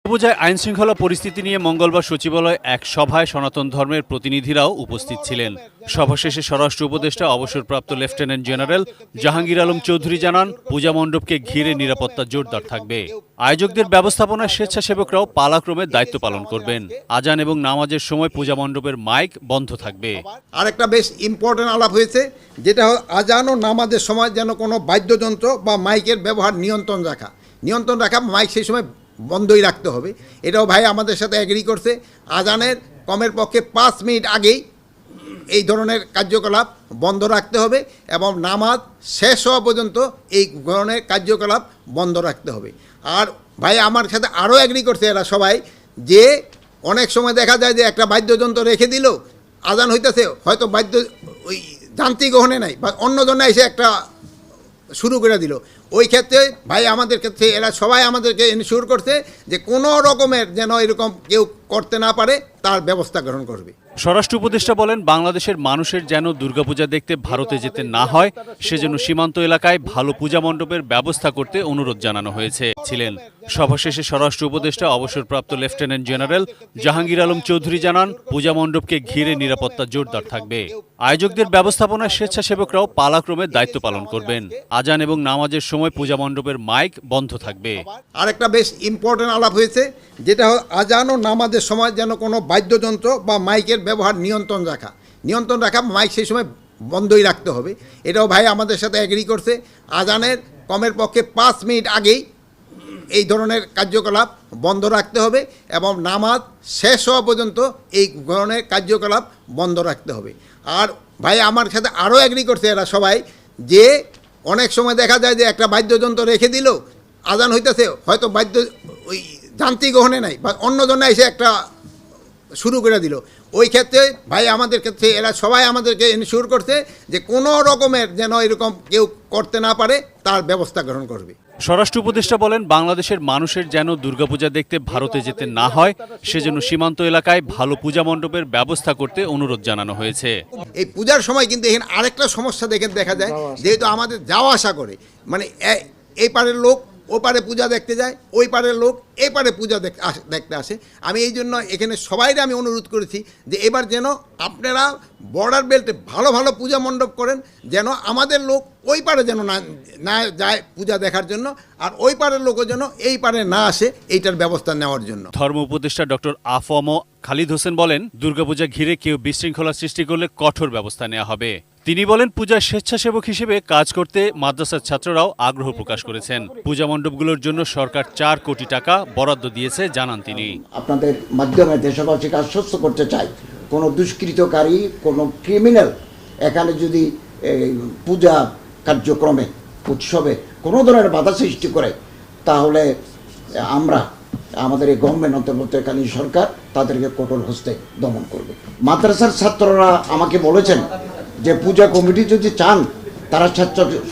পূজায় আইনশৃঙ্খলা পরিস্থিতি নিয়ে মঙ্গলবার সচিবালয়ে এক সভায় সনাতন ধর্মের প্রতিনিধিরাও উপস্থিত ছিলেন। সভা শেষে স্বরাষ্ট্র উপদেষ্টা অবসরপ্রাপ্ত লেফটেন্যান্ট জেনারেল জাহাঙ্গীর আলম চৌধুরী জানান, পূজা মণ্ডপকে ঘিরে নিরাপত্তা জোরদার থাকবে। আয়োজকদের ব্যবস্থাপনায় স্বেচ্ছাসেবকরাও পালাক্রমে দায়িত্ব পালন করবেন। আজান এবং নামাজের সময় পূজা মণ্ডপের মাইক বন্ধ থাকবে। আরেকটা বেশ ইম্পর্টেন্ট আলাপ হয়েছে, যেটা আজান ও নামাজের সময় যেন কোনো বাদ্যযন্ত্র বা মাইকের ব্যবহার নিয়ন্ত্রণ রাখা, মাইক সেই সময় বন্ধই রাখতে হবে। এটাও ভাই আমাদের সাথে এগ্রি করছে। আজানের কমের পক্ষে 5 মিনিট আগেই এই ধরনের কার্যকলাপ বন্ধ রাখতে হবে এবং নামাজ শেষ হওয়া পর্যন্ত এই ধরনের কার্যকলাপ বন্ধ রাখতে হবে। আর ভাই আমার সাথে আরও এগ্রি করছে এরা সবাই, যে অনেক সময় দেখা যায় যে একটা বাদ্যযন্ত্র রেখে দিল, আজান হইতেছে, হয়তো ওই যান্ত্রিক গ্রহণে নাই বা অন্য জন্য এসে একটা শুরু করে দিল। ওই ক্ষেত্রে ভাই আমাদের ক্ষেত্রে এরা সবাই আমাদেরকে এনশিওর করছে যে কোনো রকমের যেন এরকম কেউ করতে না পারে, তার ব্যবস্থা গ্রহণ করবে। স্বরাষ্ট্র উপদেষ্টা বলেন, বাংলাদেশের মানুষের যেন দুর্গাপূজা দেখতে ভারতে যেতে না হয়, সেজন্য সীমান্ত এলাকায় ভালো পূজা মণ্ডপের ব্যবস্থা করতে অনুরোধ জানানো হয়েছে। সভা শেষে স্বরাষ্ট্র উপদেষ্টা অবসরপ্রাপ্ত লেফটেন্যান্ট জেনারেল জাহাঙ্গীর আলম চৌধুরী জানান, পূজা মণ্ডপকে ঘিরে নিরাপত্তা জোরদার থাকবে। আয়োজকদের ব্যবস্থাপনায় স্বেচ্ছাসেবকরাও পালাক্রমে দায়িত্ব পালন করবেন। আজান এবং নামাজের সময় পূজা মণ্ডপের মাইক বন্ধ থাকবে। আরেকটা বেশ ইম্পর্টেন্ট আলাপ হয়েছে, যেটা আজান ও নামাজের সময় যেন কোনো বাদ্যযন্ত্র বা মাইকের ব্যবহার নিয়ন্ত্রণ রাখা, মাইক সেই সময় বন্ধই রাখতে হবে। এটাও ভাই আমাদের সাথে এগ্রি করছে। আজানের কমের পক্ষে 5 মিনিট আগেই এই ধরনের কার্যকলাপ বন্ধ রাখতে হবে এবং নামাজ শেষ হওয়া পর্যন্ত এই ধরনের কার্যকলাপ বন্ধ রাখতে হবে। আর ভাই আমার সাথে আরও এগ্রি করছে এরা সবাই, যে অনেক সময় দেখা যায় যে একটা বাদ্যযন্ত্র রেখে দিল, আজান হইতেছে, হয়তো ওই যান্ত্রিক গ্রহণে নাই বা অন্য জন্য এসে একটা শুরু করে দিল। ওই ক্ষেত্রে ভাই আমাদের ক্ষেত্রে এরা সবাই আমাদেরকে এনশিওর করছে যে কোনো রকমের যেন এরকম কেউ করতে না পারে, তার ব্যবস্থা গ্রহণ করবে। স্বরাষ্ট্র উপদেষ্টা বলেন, বাংলাদেশের মানুষের যেন দুর্গাপূজা দেখতে ভারতে যেতে না হয়, সেজন্য সীমান্ত এলাকায় ভালো পূজা মণ্ডপের ব্যবস্থা করতে অনুরোধ জানানো হয়েছে। এই পূজার সময় কিন্তু এখানে আরেকটা সমস্যা দেখা যায়, যেহেতু আমাদের যাওয়া আসা করে, মানে এই পারের লোক ও পারে পূজা দেখতে যায়, ওই পারের লোক এই পারে পূজা দেখতে আসে। আমি এই জন্য এখানে সবাইকে আমি অনুরোধ করেছি যে এবার যেন আপনারা বর্ডার বেল্টে ভালো ভালো পূজা মণ্ডপ করেন, যেন আমাদের লোক ওই পারে যেন না যায় পূজা দেখার জন্য, আর ওই পারের লোকও যেন এই পারে না আসে, এইটার ব্যবস্থা নেওয়ার জন্য। ধর্ম উপদেষ্টা ডক্টর আফম খালিদ হোসেন বলেন, দুর্গাপূজা ঘিরে কেউ বিশৃঙ্খলা সৃষ্টি করলে কঠোর ব্যবস্থা নেওয়া হবে। তিনি বলেন, পূজার স্বেচ্ছাসেবক হিসেবে কাজ করতে মাদ্রাসার ছাত্ররাও আগ্রহ প্রকাশ করেছেন। পূজা মণ্ডপগুলোর জন্য সরকার 4 কোটি টাকা বরাদ্দ দিয়েছে জানান তিনি। আপনাদের মাধ্যমে দেশবাসীকে আশ্বস্ত করতে চাই, কোনো দুষ্কৃতকারী, কোনো ক্রিমিনাল এখানে যদি পূজা কার্যক্রমে, উৎসবে কোনো ধরনের বাধা সৃষ্টি করে, তাহলে আমরা আমাদের এই গভর্নমেন্ট অন্তর্বর্তীকালীন সরকার তাদেরকে কঠোর হস্তে দমন করবে। মাদ্রাসার ছাত্ররা আমাকে বলেছেন যে পূজা কমিটি যদি চান, তারা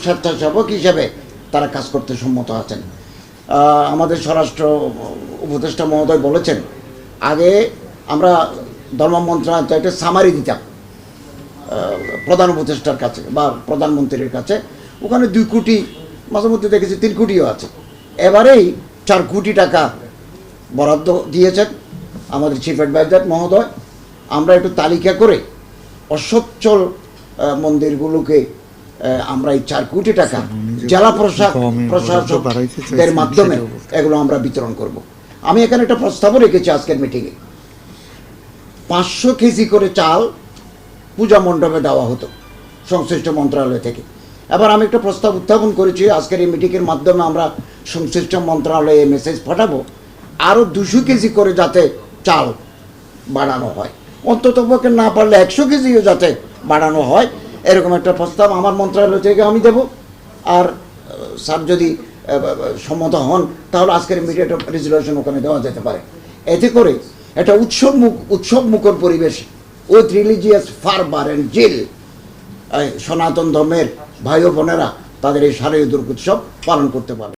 স্বেচ্ছাসেবক হিসেবে তারা কাজ করতে সম্মত আছেন। আমাদের স্বরাষ্ট্র উপদেষ্টা মহোদয় বলেছেন, আগে আমরা ধর্ম মন্ত্রণালয়কে সামারি দিতাম প্রধান উপদেষ্টার কাছে বা প্রধানমন্ত্রীর কাছে, ওখানে 2 কোটি, মাঝে মধ্যে দেখেছি 3 কোটিও আছে। এবারেই 4 কোটি টাকা বরাদ্দ দিয়েছেন আমাদের চিফ অ্যাডভাইজার মহোদয়। আমরা একটু তালিকা করে অসচ্ছল মন্দিরগুলোকে আমরা এই 4 কোটি টাকা জেলা প্রশাসকদের মাধ্যমে এগুলো আমরা বিতরণ করব। আমি এখানে একটা প্রস্তাবও রেখেছি আজকের মিটিংয়ে, 500 কেজি করে চাল পূজা মণ্ডপে দেওয়া হতো সংশ্লিষ্ট মন্ত্রণালয় থেকে। এবার আমি একটা প্রস্তাব উত্থাপন করেছি, আজকের এই মিটিংয়ের মাধ্যমে আমরা সংশ্লিষ্ট মন্ত্রণালয়ে মেসেজ পাঠাবো, আরও 200 কেজি করে যাতে চাল বাড়ানো হয়, অন্ততপক্ষে না পারলে 100 কেজিও যাতে বাড়ানো হয়, এরকম একটা প্রস্তাব আমার মন্ত্রণালয় থেকে আমি দেব। আর স্যার যদি সম্মত হন, তাহলে আজকের ইমিডিয়েট রেজুলেশন ওখানে দেওয়া যেতে পারে। এতে করে একটা উৎসবমুখর পরিবেশ উইথ রিলিজিয়াস ফারবার অ্যান্ড জিল সনাতন ধর্মের ভাই ও বোনেরা তাদের এই শারদীয় দুর্গোৎসব পালন করতে পারে।